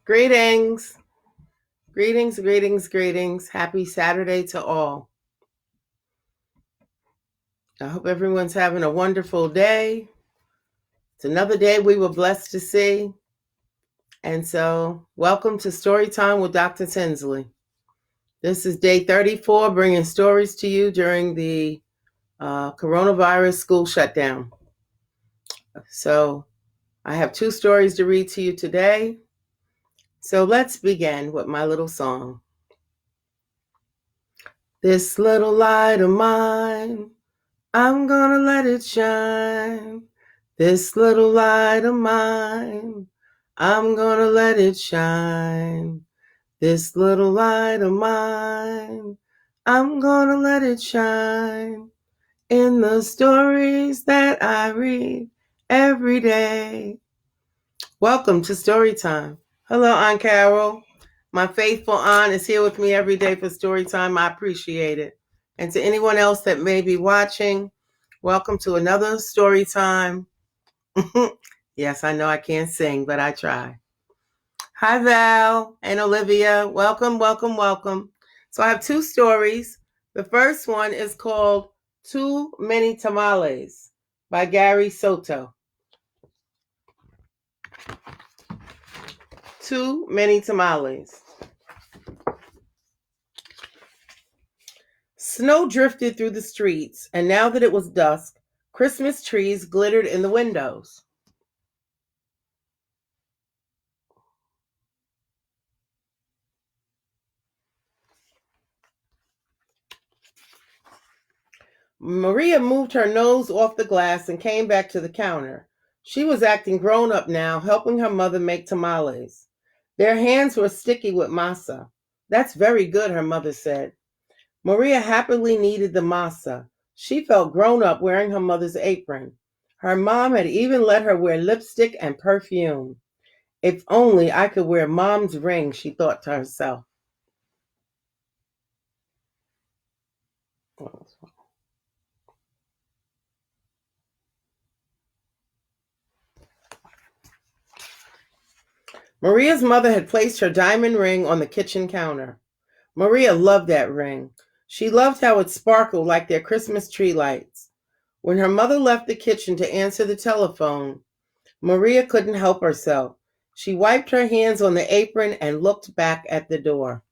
Greetings, greetings, greetings, greetings. Happy Saturday to all. I hope everyone's having a wonderful day. It's another day we were blessed to see. And so, welcome to Storytime with Dr. Tinsley. This is day 34, bringing stories to you during the coronavirus school shutdown. So, I have 2 stories to read to you today. So, let's begin with my little song. This little light of mine, I'm gonna let it shine. This little light of mine, I'm gonna let it shine. This little light of mine, I'm gonna let it shine. In the stories that I read every day. Welcome to Storytime. Hello, Aunt Carol. My faithful aunt is here with me every day for Storytime. I appreciate it. And to anyone else that may be watching, welcome to another Storytime. Yes, I know I can't sing, but I try. Hi, Val and Olivia. Welcome, welcome, welcome. So I have 2 stories. The first one is called Too Many Tamales by Gary Soto. Too many tamales. Snow drifted through the streets, and now that it was dusk, Christmas trees glittered in the windows. Maria moved her nose off the glass and came back to the counter. She was acting grown up now, helping her mother make tamales. Their hands were sticky with masa. That's very good, her mother said. Maria happily kneaded the masa. She felt grown up wearing her mother's apron. Her mom had even let her wear lipstick and perfume. If only I could wear mom's ring, she thought to herself. Maria's mother had placed her diamond ring on the kitchen counter. Maria loved that ring. She loved how it sparkled like their Christmas tree lights. When her mother left the kitchen to answer the telephone, Maria couldn't help herself. She wiped her hands on the apron and looked back at the door.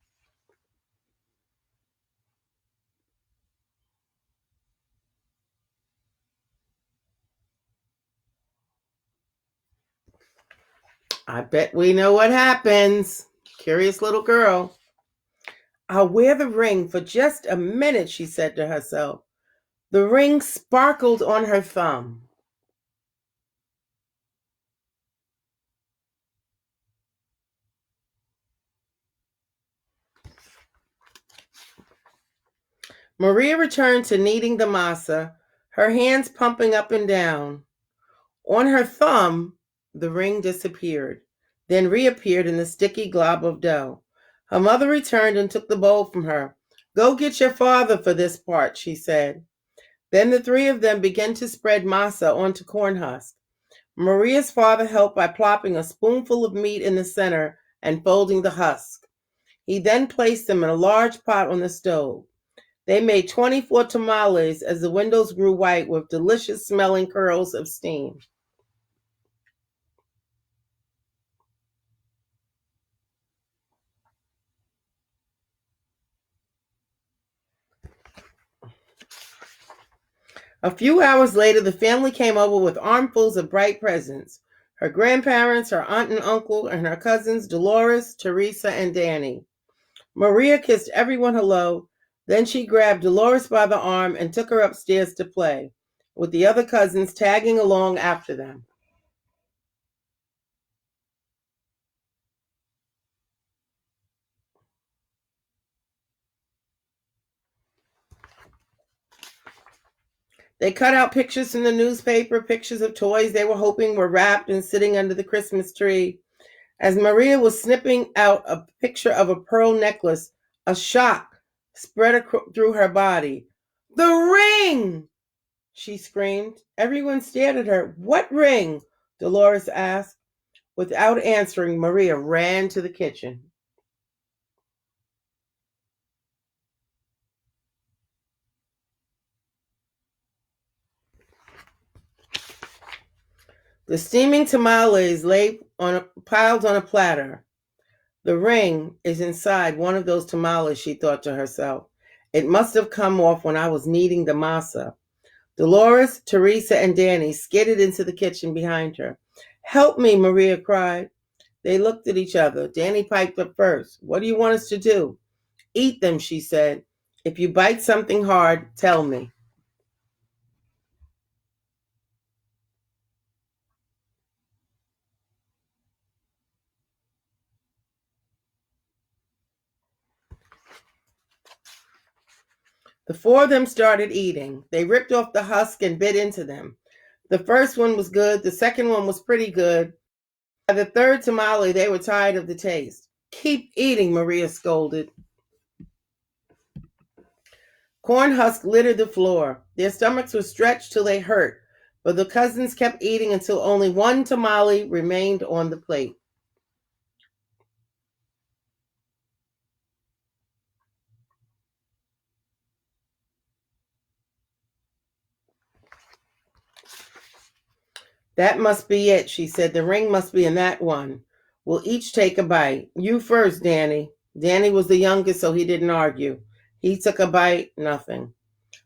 I bet we know what happens. Curious little girl. I'll wear the ring for just a minute, she said to herself. The ring sparkled on her thumb. Maria returned to kneading the masa, her hands pumping up and down. On her thumb, the ring disappeared, then reappeared in the sticky glob of dough. Her mother returned and took the bowl from her. Go get your father for this part, she said. Then the 3 of them began to spread masa onto corn husk. Maria's father helped by plopping a spoonful of meat in the center and folding the husk. He then placed them in a large pot on the stove. They made 24 tamales as the windows grew white with delicious smelling curls of steam. A few hours later, the family came over with armfuls of bright presents. Her grandparents, her aunt and uncle, and her cousins Dolores, Teresa, and Danny. Maria kissed everyone hello. Then she grabbed Dolores by the arm and took her upstairs to play, with the other cousins tagging along after them. They cut out pictures from the newspaper, pictures of toys they were hoping were wrapped and sitting under the Christmas tree. As Maria was snipping out a picture of a pearl necklace, a shock spread through her body. The ring! She screamed. Everyone stared at her. What ring? Dolores asked. Without answering, Maria ran to the kitchen. The steaming tamales lay piled on a platter. The ring is inside one of those tamales, she thought to herself. It must have come off when I was kneading the masa. Dolores, Teresa, and Danny skidded into the kitchen behind her. Help me, Maria cried. They looked at each other. Danny piped up first. What do you want us to do? Eat them, she said. If you bite something hard, tell me. The four of them started eating. They ripped off the husk and bit into them. The first one was good. The second one was pretty good. By the third tamale, they were tired of the taste. Keep eating, Maria scolded. Corn husks littered the floor. Their stomachs were stretched till they hurt, but the cousins kept eating until only one tamale remained on the plate. That must be it, she said. The ring must be in that one. We'll each take a bite. You first, Danny. Danny was the youngest, so he didn't argue. He took a bite, nothing.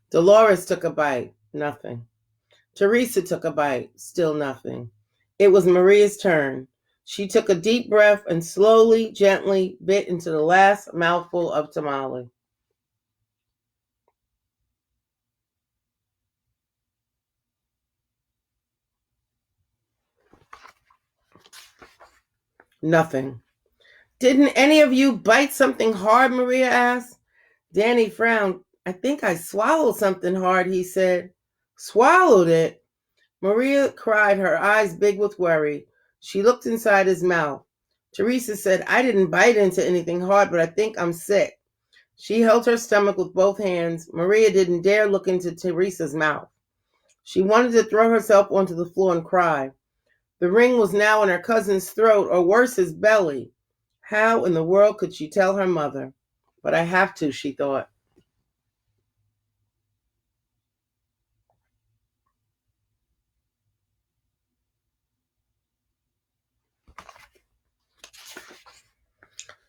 Dolores took a bite, nothing. Teresa took a bite, still nothing. It was Maria's turn. She took a deep breath and slowly, gently bit into the last mouthful of tamale. Nothing. Didn't any of you bite something hard? Maria asked. Danny frowned. I think I swallowed something hard, he said. Swallowed it? Maria cried, her eyes big with worry. She looked inside his mouth. Teresa said, I didn't bite into anything hard, but I think I'm sick. She held her stomach with both hands. Maria didn't dare look into Teresa's mouth. She wanted to throw herself onto the floor and cry. The ring was now in her cousin's throat, or worse, his belly. How in the world could she tell her mother? But I have to, she thought.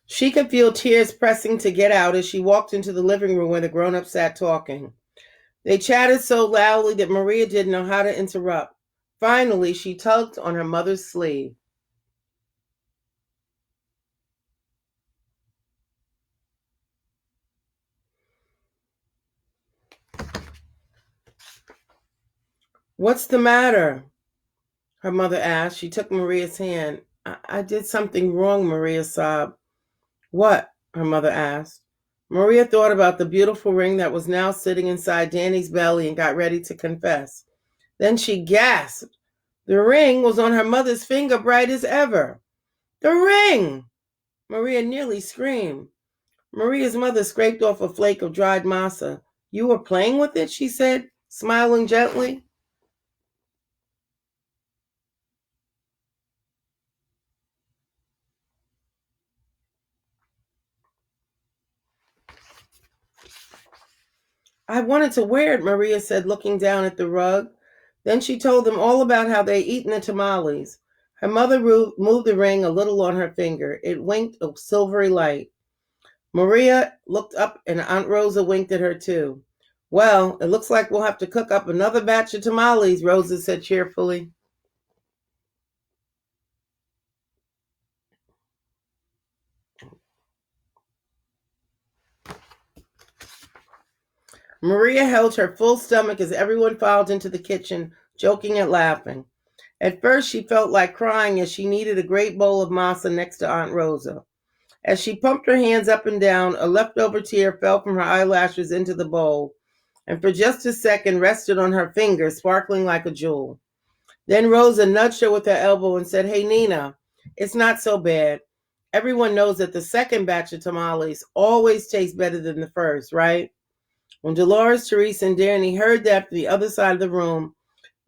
She could feel tears pressing to get out as she walked into the living room where the grown-ups sat talking. They chatted so loudly that Maria didn't know how to interrupt. Finally, she tugged on her mother's sleeve. What's the matter? Her mother asked. She took Maria's hand. I did something wrong, Maria sobbed. What? Her mother asked. Maria thought about the beautiful ring that was now sitting inside Danny's belly and got ready to confess. Then she gasped. The ring was on her mother's finger, bright as ever. The ring! Maria nearly screamed. Maria's mother scraped off a flake of dried masa. You were playing with it, she said, smiling gently. I wanted to wear it, Maria said, looking down at the rug. Then she told them all about how they eaten the tamales. Her mother moved the ring a little on her finger. It winked a silvery light. Maria looked up and Aunt Rosa winked at her too. Well, it looks like we'll have to cook up another batch of tamales, Rosa said cheerfully. Maria held her full stomach as everyone filed into the kitchen, joking and laughing. At first, she felt like crying as she kneaded a great bowl of masa next to Aunt Rosa. As she pumped her hands up and down, a leftover tear fell from her eyelashes into the bowl, and for just a second rested on her finger, sparkling like a jewel. Then Rosa nudged her with her elbow and said, Hey, Nina, it's not so bad. Everyone knows that the second batch of tamales always tastes better than the first, right? When Dolores, Teresa, and Danny heard that from the other side of the room,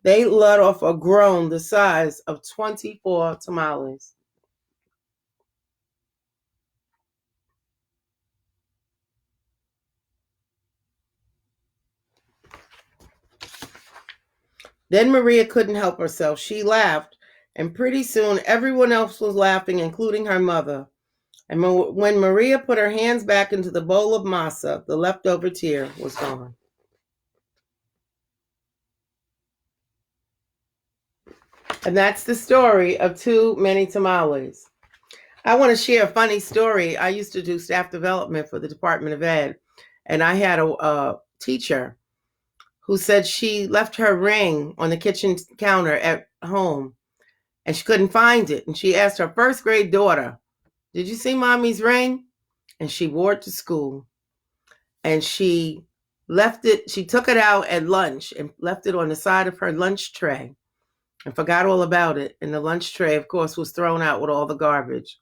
They let off a groan the size of 24 tamales. Then Maria couldn't help herself. She laughed, and pretty soon everyone else was laughing, including her mother. And when Maria put her hands back into the bowl of masa, the leftover tear was gone. And that's the story of Too Many Tamales. I want to share a funny story. I used to do staff development for the Department of Ed, and I had a teacher who said she left her ring on the kitchen counter at home and she couldn't find it. And she asked her first grade daughter, "Did you see mommy's ring?" And she wore it to school. And she took it out at lunch and left it on the side of her lunch tray and forgot all about it. And the lunch tray, of course, was thrown out with all the garbage.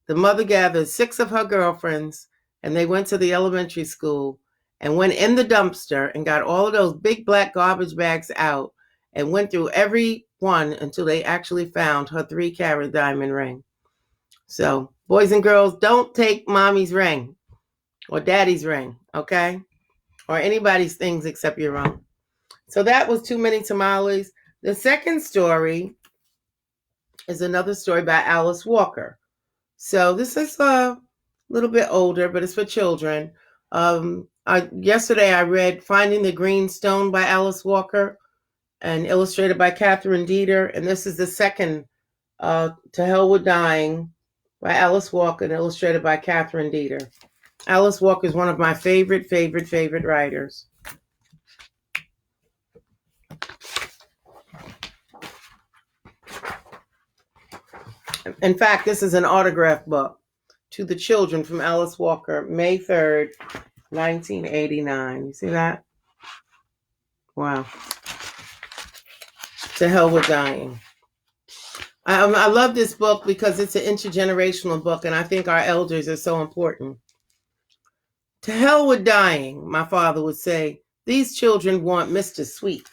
The mother gathered 6 of her girlfriends and they went to the elementary school and went in the dumpster and got all of those big black garbage bags out and went through every one until they actually found her 3-carat diamond ring. So, boys and girls, don't take mommy's ring or daddy's ring, okay? Or anybody's things except your own. So that was Too Many Tamales. The second story is another story by Alice Walker. So this is a little bit older, but it's for children. Yesterday I read Finding the Green Stone by Alice Walker and illustrated by Catherine Dieter. And this is the second, To Hell with Dying by Alice Walker and illustrated by Catherine Dieter. Alice Walker is one of my favorite writers. In fact, this is an autograph book to the children from Alice Walker, May 3rd, 1989. You see that? Wow. To Hell with Dying. I love this book because it's an intergenerational book, and I think our elders are so important. To hell with dying, my father would say. These children want Mr. Sweet.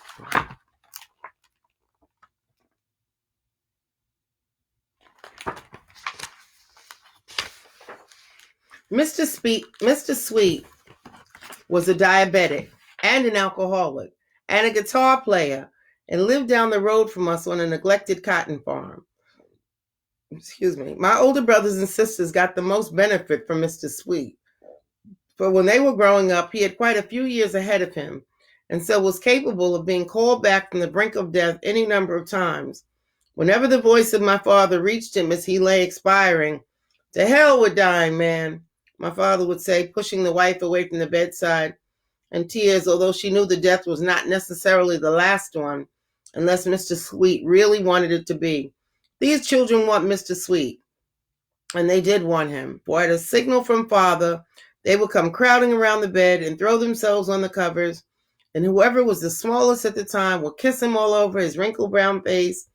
Mr. Sweet was a diabetic and an alcoholic and a guitar player and lived down the road from us on a neglected cotton farm. Excuse me. My older brothers and sisters got the most benefit from Mr. Sweet. For when they were growing up, he had quite a few years ahead of him and so was capable of being called back from the brink of death any number of times. Whenever the voice of my father reached him as he lay expiring, "To hell with dying, man," my father would say, pushing the wife away from the bedside in tears, although she knew the death was not necessarily the last one, unless Mr. Sweet really wanted it to be. These children want Mr. Sweet, and they did want him, for at a signal from father, they would come crowding around the bed and throw themselves on the covers, and whoever was the smallest at the time would kiss him all over his wrinkled brown face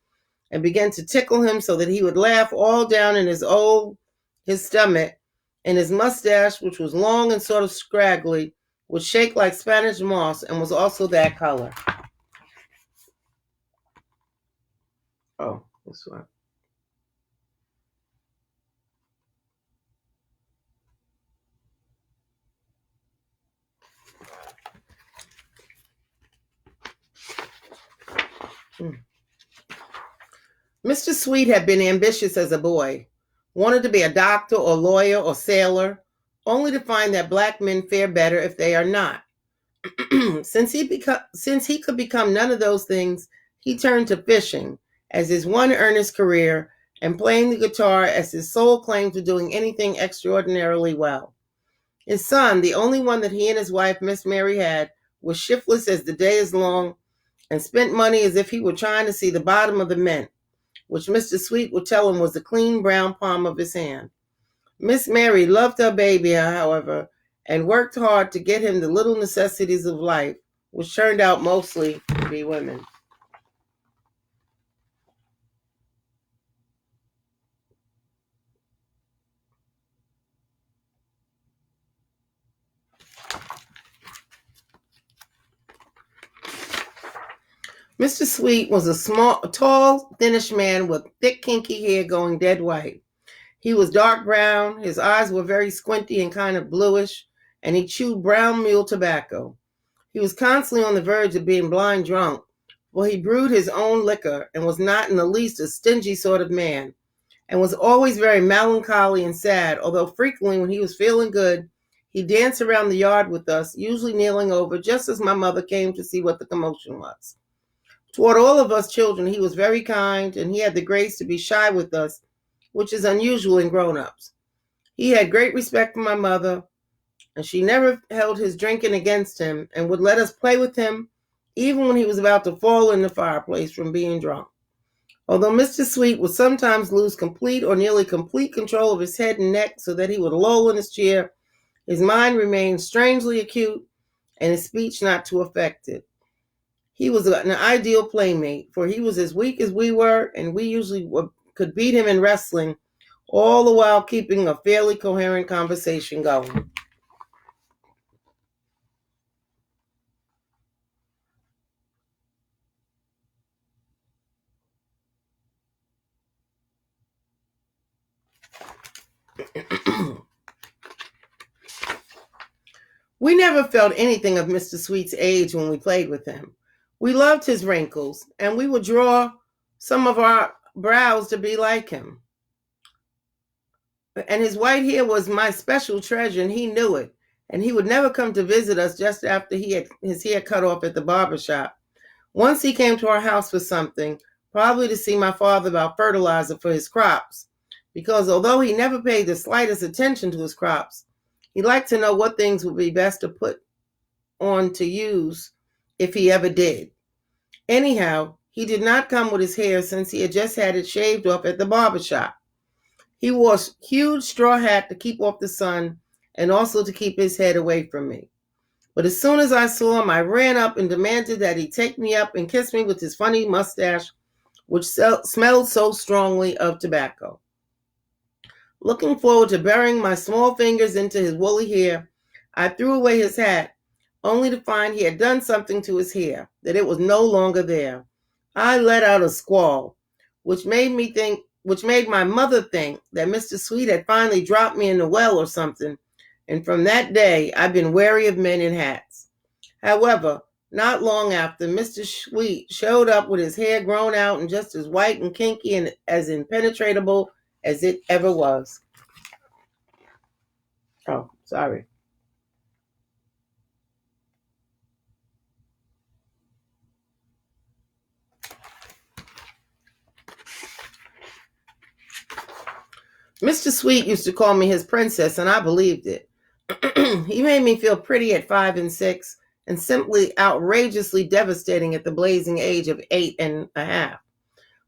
and began to tickle him so that he would laugh all down in his stomach, and his mustache, which was long and sort of scraggly, would shake like Spanish moss and was also that color. Oh, this one. Mr. Sweet had been ambitious as a boy, wanted to be a doctor or lawyer or sailor, only to find that black men fare better if they are not. Since he could become none of those things, he turned to fishing as his one earnest career and playing the guitar as his sole claim to doing anything extraordinarily well. His son, the only one that he and his wife, Miss Mary, had, was shiftless as the day is long and spent money as if he were trying to see the bottom of the mint, which Mr. Sweet would tell him was the clean brown palm of his hand. Miss Mary loved her baby, however, and worked hard to get him the little necessities of life, which turned out mostly to be women. Mr. Sweet was a tall, thinnish man with thick, kinky hair going dead white. He was dark brown, his eyes were very squinty and kind of bluish, and he chewed brown mule tobacco. He was constantly on the verge of being blind drunk, for he brewed his own liquor and was not in the least a stingy sort of man, and was always very melancholy and sad, although frequently when he was feeling good, he danced around the yard with us, usually kneeling over just as my mother came to see what the commotion was. Toward all of us children, he was very kind, and he had the grace to be shy with us, which is unusual in grown-ups. He had great respect for my mother, and she never held his drinking against him and would let us play with him even when he was about to fall in the fireplace from being drunk. Although Mr. Sweet would sometimes lose complete or nearly complete control of his head and neck so that he would loll in his chair, his mind remained strangely acute and his speech not too affected. He was an ideal playmate, for he was as weak as we were, and we usually could beat him in wrestling, all the while keeping a fairly coherent conversation going. We never felt anything of Mr. Sweet's age when we played with him. We loved his wrinkles, and we would draw some of our brows to be like him. And his white hair was my special treasure, and he knew it. And he would never come to visit us just after he had his hair cut off at the barber shop. Once he came to our house for something, probably to see my father about fertilizer for his crops, because although he never paid the slightest attention to his crops, he liked to know what things would be best to put on to use if he ever did. Anyhow, he did not come with his hair since he had just had it shaved off at the barber shop. He wore a huge straw hat to keep off the sun and also to keep his head away from me. But as soon as I saw him, I ran up and demanded that he take me up and kiss me with his funny mustache, which smelled so strongly of tobacco. Looking forward to burying my small fingers into his woolly hair, I threw away his hat, only to find he had done something to his hair, that it was no longer there. I let out a squall, which made my mother think that Mr. Sweet had finally dropped me in the well or something, and from that day I've been wary of men in hats. However, not long after, Mr. Sweet showed up with his hair grown out and just as white and kinky and as impenetrable as it ever was. Oh, sorry. Mr. Sweet used to call me his princess, and I believed it. He made me feel pretty at 5 and 6, and simply outrageously devastating at the blazing age of 8.5.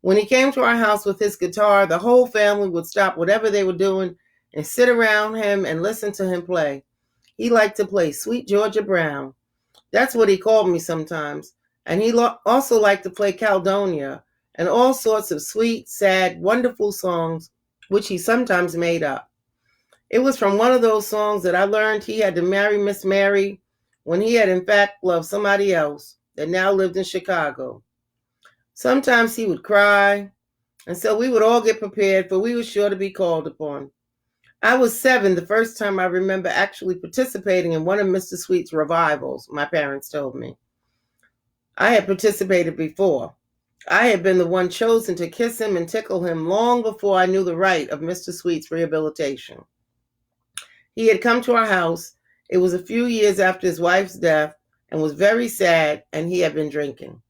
When he came to our house with his guitar, the whole family would stop whatever they were doing and sit around him and listen to him play. He liked to play Sweet Georgia Brown. That's what he called me sometimes. And he also liked to play Caledonia and all sorts of sweet, sad, wonderful songs, which he sometimes made up. It was from one of those songs that I learned he had to marry Miss Mary when he had in fact loved somebody else that now lived in Chicago. Sometimes he would cry, and so we would all get prepared, for we were sure to be called upon. I was 7 the first time I remember actually participating in one of Mr. Sweet's revivals, my parents told me. I had participated before. I had been the one chosen to kiss him and tickle him long before I knew the rite of Mr. Sweet's rehabilitation. He had come to our house. It was a few years after his wife's death and was very sad, and he had been drinking.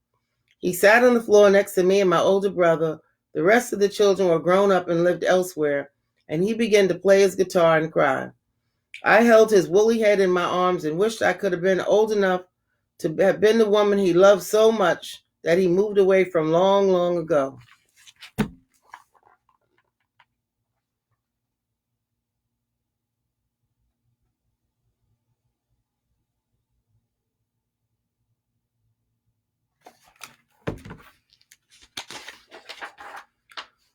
He sat on the floor next to me and my older brother. The rest of the children were grown up and lived elsewhere, and he began to play his guitar and cry. I held his woolly head in my arms and wished I could have been old enough to have been the woman he loved so much that he moved away from long, long ago.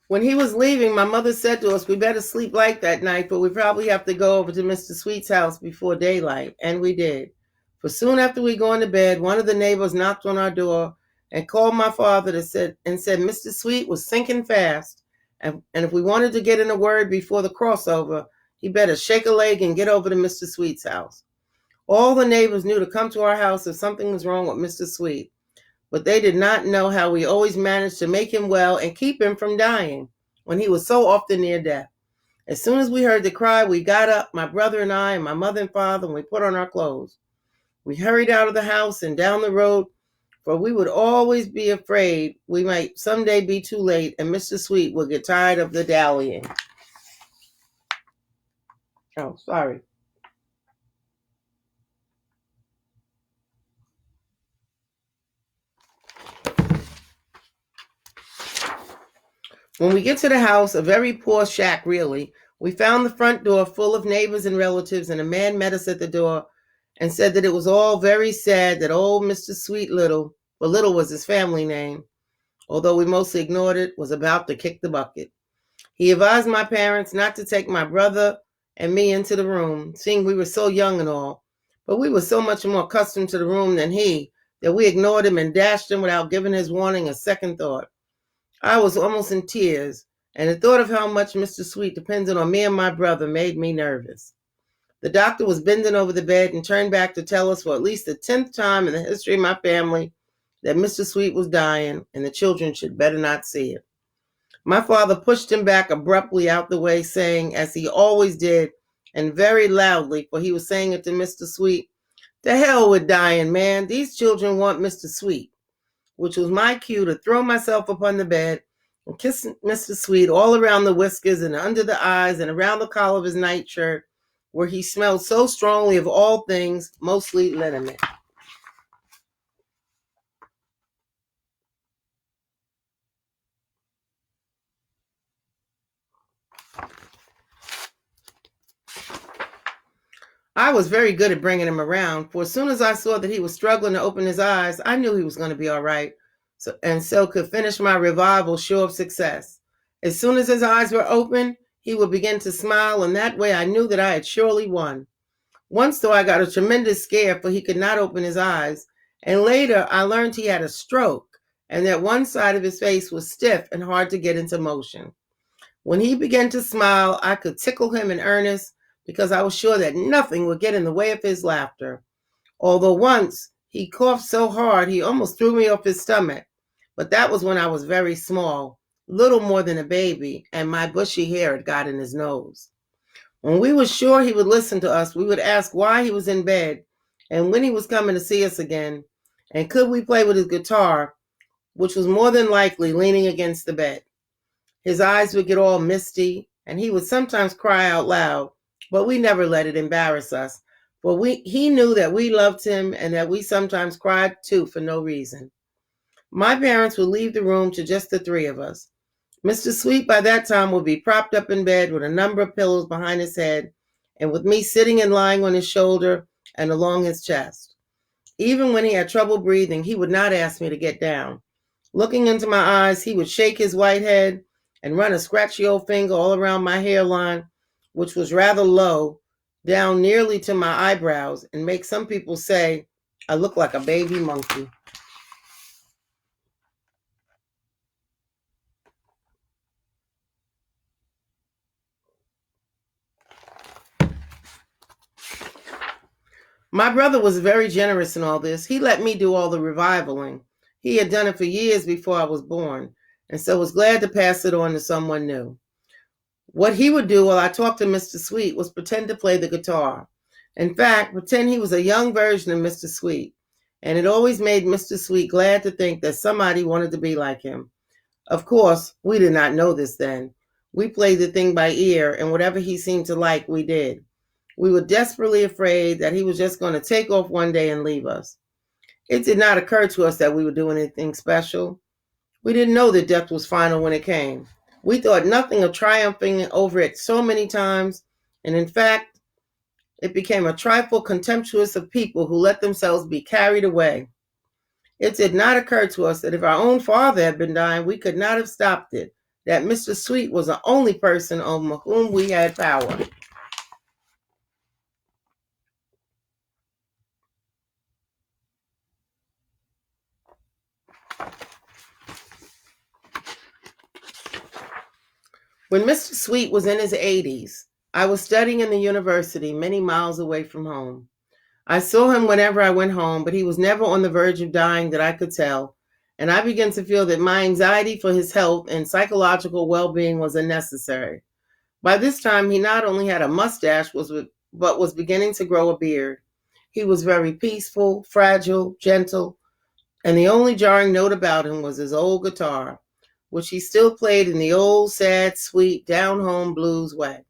When he was leaving, my mother said to us, we better sleep light that night, for we probably have to go over to Mr. Sweet's house before daylight. And we did. For soon after we go into bed, one of the neighbors knocked on our door and called my father said Mr. Sweet was sinking fast, and if we wanted to get in a word before the crossover, he better shake a leg and get over to Mr. Sweet's house. All the neighbors knew to come to our house if something was wrong with Mr. Sweet, but they did not know how we always managed to make him well and keep him from dying when he was so often near death. As soon as we heard the cry, we got up, my brother and I, and my mother and father, and we put on our clothes. We hurried out of the house and down the road, for we would always be afraid we might someday be too late and Mr. Sweet would get tired of the dallying. Oh, sorry. When we get to the house, a very poor shack really, we found the front door full of neighbors and relatives, and a man met us at the door and said that it was all very sad that old Mr. Sweet Little, for Little was his family name, although we mostly ignored it, was about to kick the bucket. He advised my parents not to take my brother and me into the room, seeing we were so young and all, but we were so much more accustomed to the room than he that we ignored him and dashed him without giving his warning a second thought. I was almost in tears, and the thought of how much Mr. Sweet depended on me and my brother made me nervous. The doctor was bending over the bed and turned back to tell us for at least the 10th time in the history of my family that Mr. Sweet was dying and the children should better not see it. My father pushed him back abruptly out the way, saying, as he always did, and very loudly, for he was saying it to Mr. Sweet, "To hell with dying, man. These children want Mr. Sweet," which was my cue to throw myself upon the bed and kiss Mr. Sweet all around the whiskers and under the eyes and around the collar of his nightshirt, where he smelled so strongly of all things, mostly liniment. I was very good at bringing him around, for as soon as I saw that he was struggling to open his eyes, I knew he was going to be all right, so could finish my revival sure of success. As soon as his eyes were open, he would begin to smile, and that way I knew that I had surely won. Once, though, I got a tremendous scare, for he could not open his eyes, and later I learned he had a stroke, and that one side of his face was stiff and hard to get into motion. When he began to smile, I could tickle him in earnest, because I was sure that nothing would get in the way of his laughter. Although once he coughed so hard he almost threw me off his stomach, but that was when I was very small, little more than a baby, and my bushy hair had got in his nose. When we were sure he would listen to us, we would ask why he was in bed and when he was coming to see us again, and could we play with his guitar, which was more than likely leaning against the bed. His eyes would get all misty, and he would sometimes cry out loud, but we never let it embarrass us, for he knew that we loved him and that we sometimes cried too for no reason. My parents would leave the room to just the three of us. Mr. Sweet by that time would be propped up in bed with a number of pillows behind his head, and with me sitting and lying on his shoulder and along his chest. Even when he had trouble breathing, he would not ask me to get down. Looking into my eyes, he would shake his white head and run a scratchy old finger all around my hairline, which was rather low, down nearly to my eyebrows, and make some people say I look like a baby monkey. My brother was very generous in all this. He let me do all the revivaling. He had done it for years before I was born, and so was glad to pass it on to someone new. What he would do while I talked to Mr. Sweet was pretend to play the guitar. In fact, pretend he was a young version of Mr. Sweet, and it always made Mr. Sweet glad to think that somebody wanted to be like him. Of course, we did not know this then. We played the thing by ear, and whatever he seemed to like, we did. We were desperately afraid that he was just going to take off one day and leave us. It did not occur to us that we would do anything special. We didn't know that death was final when it came. We thought nothing of triumphing over it so many times, and in fact, it became a trifle contemptuous of people who let themselves be carried away. It did not occur to us that if our own father had been dying, we could not have stopped it, that Mr. Sweet was the only person over whom we had power. When Mr. Sweet was in his 80s, I was studying in the university many miles away from home. I saw him whenever I went home, but he was never on the verge of dying that I could tell, and I began to feel that my anxiety for his health and psychological well-being was unnecessary. By this time, he not only had a mustache, but was beginning to grow a beard. He was very peaceful, fragile, gentle, and the only jarring note about him was his old guitar, which he still played in the old, sad, sweet, down-home blues way.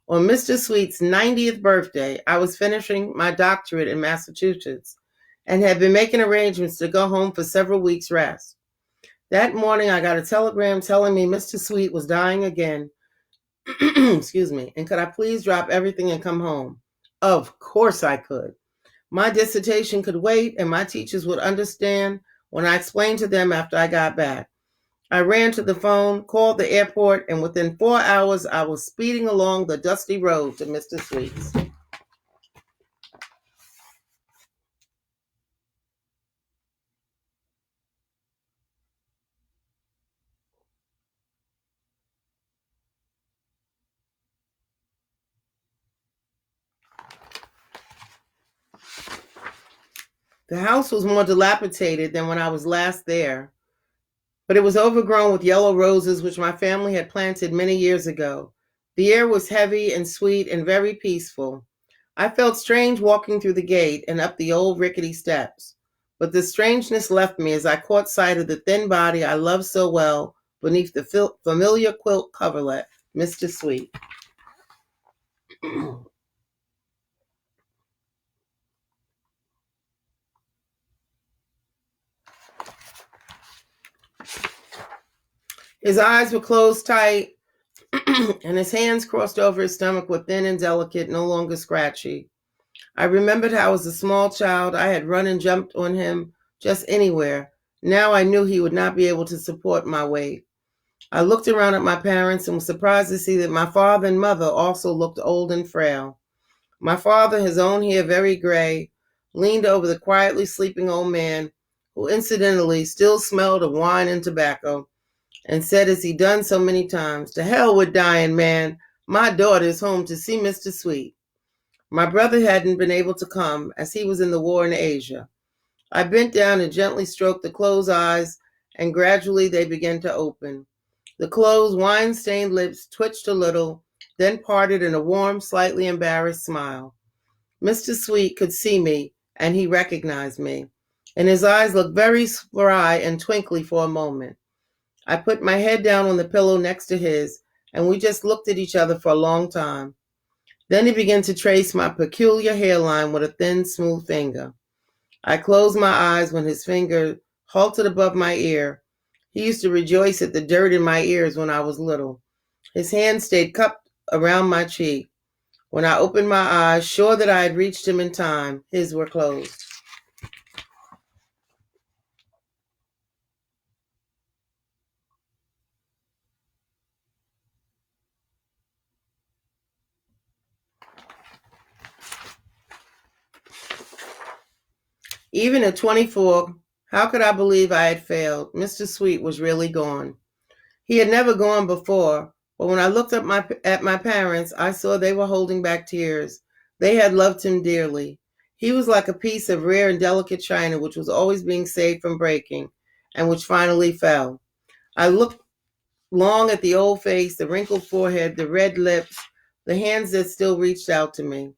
On Mr. Sweet's 90th birthday, I was finishing my doctorate in Massachusetts and had been making arrangements to go home for several weeks' rest. That morning, I got a telegram telling me Mr. Sweet was dying again. Excuse me, and could I please drop everything and come home? Of course I could. My dissertation could wait, and my teachers would understand when I explained to them after I got back. I ran to the phone, called the airport, and within 4 hours, I was speeding along the dusty road to Mr. Sweet's. The house was more dilapidated than when I was last there, but it was overgrown with yellow roses which my family had planted many years ago. The air was heavy and sweet and very peaceful. I felt strange walking through the gate and up the old rickety steps, but the strangeness left me as I caught sight of the thin body I loved so well beneath the familiar quilt coverlet, Mr. Sweet. His eyes were closed tight, and his hands crossed over his stomach were thin and delicate, no longer scratchy. I remembered how, as a small child, I had run and jumped on him just anywhere. Now I knew he would not be able to support my weight. I looked around at my parents and was surprised to see that my father and mother also looked old and frail. My father, his own hair very gray, leaned over the quietly sleeping old man, who incidentally still smelled of wine and tobacco, and said as he done so many times, "To hell with dying, man. My daughter is home to see Mr. Sweet." My brother hadn't been able to come, as he was in the war in Asia. I bent down and gently stroked the closed eyes, and gradually they began to open. The closed, wine-stained lips twitched a little, then parted in a warm, slightly embarrassed smile. Mr. Sweet could see me, and he recognized me, and his eyes looked very spry and twinkly for a moment. I put my head down on the pillow next to his, and we just looked at each other for a long time. Then he began to trace my peculiar hairline with a thin, smooth finger. I closed my eyes when his finger halted above my ear. He used to rejoice at the dirt in my ears when I was little. His hand stayed cupped around my cheek. When I opened my eyes, sure that I had reached him in time, his were closed. Even at 24, how could I believe I had failed? Mr. Sweet was really gone. He had never gone before, but when I looked at my parents, I saw they were holding back tears. They had loved him dearly. He was like a piece of rare and delicate china which was always being saved from breaking, and which finally fell. I looked long at the old face, the wrinkled forehead, the red lips, the hands that still reached out to me.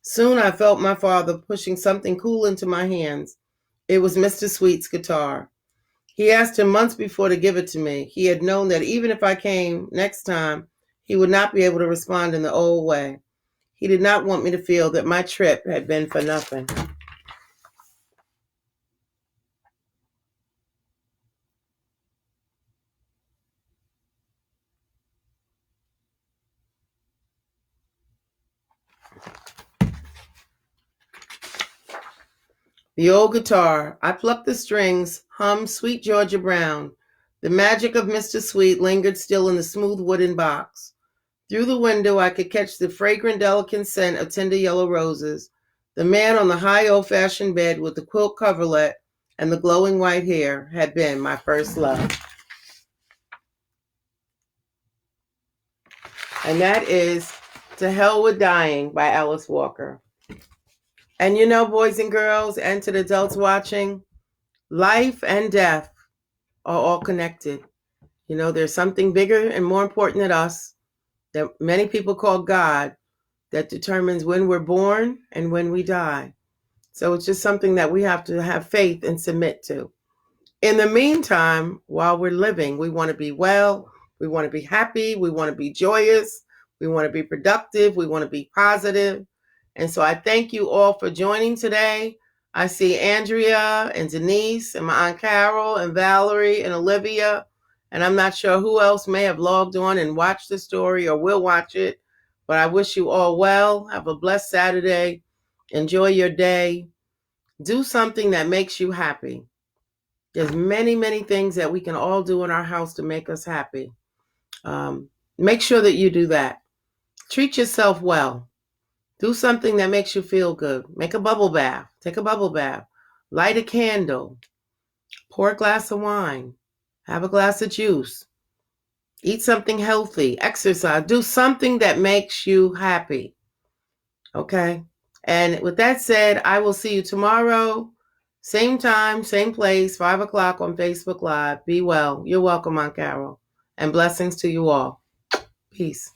Soon I felt my father pushing something cool into my hands. It was Mr. Sweet's guitar. He asked him months before to give it to me. He had known that even if I came next time, he would not be able to respond in the old way. He did not want me to feel that my trip had been for nothing. The old guitar. I plucked the strings, hummed Sweet Georgia Brown. The magic of Mr. Sweet lingered still in the smooth wooden box. Through the window, I could catch the fragrant, delicate scent of tender yellow roses. The man on the high old-fashioned bed with the quilt coverlet and the glowing white hair had been my first love. And that is To Hell with Dying by Alice Walker. And you know, boys and girls, and to the adults watching, life and death are all connected. You know, there's something bigger and more important than us that many people call God that determines when we're born and when we die. So it's just something that we have to have faith and submit to. In the meantime, while we're living, we want to be well, we want to be happy, we want to be joyous, we want to be productive, we want to be positive. And so I thank you all for joining today. I see Andrea and Denise and my Aunt Carol and Valerie and Olivia. And I'm not sure who else may have logged on and watched the story or will watch it. But I wish you all well. Have a blessed Saturday. Enjoy your day. Do something that makes you happy. There's many, many things that we can all do in our house to make us happy. Make sure that you do that. Treat yourself well. Do something that makes you feel good. Make a bubble bath. Take a bubble bath. Light a candle. Pour a glass of wine. Have a glass of juice. Eat something healthy. Exercise. Do something that makes you happy. Okay? And with that said, I will see you tomorrow. Same time, same place, 5 o'clock on Facebook Live. Be well. You're welcome, Aunt Carol. And blessings to you all. Peace.